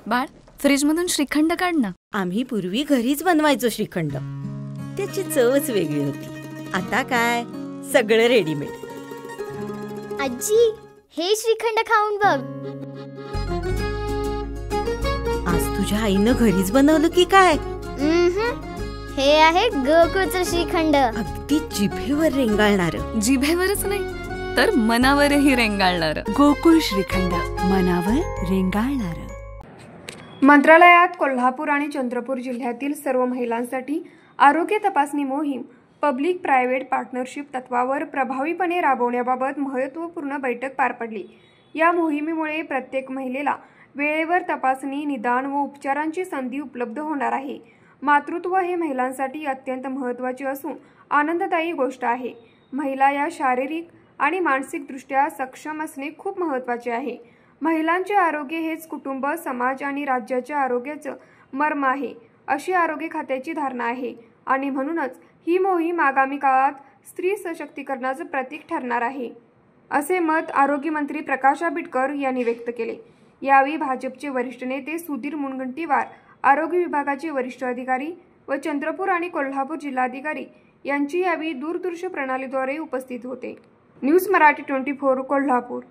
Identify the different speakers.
Speaker 1: बाळ, फ्रीजमधून श्रीखंड काढ ना.
Speaker 2: आम्ही पूर्वी घरीच बनवायचो श्रीखंड. त्याची चवच वेगळी होती. आता काय सगळं रेडीमेड.
Speaker 3: आजी, हे श्रीखंड खाऊन बघ.
Speaker 2: आज तुझ्या आईनं घरीच बनवलं की काय?
Speaker 3: हे आहे गोकुळचं श्रीखंड.
Speaker 2: अगदी जिभेवर रेंगाळणार.
Speaker 1: जिभेवरच नाही तर मनावरही रेंगाळणार.
Speaker 4: गोकुळ श्रीखंड, मनावर रेंगाळणार.
Speaker 5: मंत्रालयात कोल्हापूर आणि चंद्रपूर जिल्ह्यातील सर्व महिलांसाठी आरोग्य तपासणी मोहीम पब्लिक प्रायव्हेट पार्टनरशिप तत्वावर प्रभावीपणे राबवण्याबाबत महत्त्वपूर्ण बैठक पार पडली. या मोहिमेमुळे प्रत्येक महिलेला वेळेवर तपासणी, निदान व उपचारांची संधी उपलब्ध होणार आहे. मातृत्व हे महिलांसाठी अत्यंत महत्त्वाचे असून आनंददायी गोष्ट आहे. महिला या शारीरिक आणि मानसिकदृष्ट्या सक्षम असणे खूप महत्त्वाचे आहे. महिलांचे आरोग्य हेच कुटुंब, समाज आणि राज्याच्या आरोग्याचं मर्म आहे, अशी आरोग्य खात्याची धारणा आहे. आणि म्हणूनच ही मोहीम आगामी काळात स्त्री सशक्तीकरणाचं प्रतीक ठरणार आहे, असे मत आरोग्यमंत्री प्रकाश आंबेडकर यांनी व्यक्त केले. यावेळी भाजपचे वरिष्ठ नेते सुधीर मुनगंटीवार, आरोग्य विभागाचे वरिष्ठ अधिकारी व चंद्रपूर आणि कोल्हापूर जिल्हाधिकारी यांची यावेळी दूरदृश्य प्रणालीद्वारे उपस्थित होते. न्यूज मराठी 24 कोल्हापूर.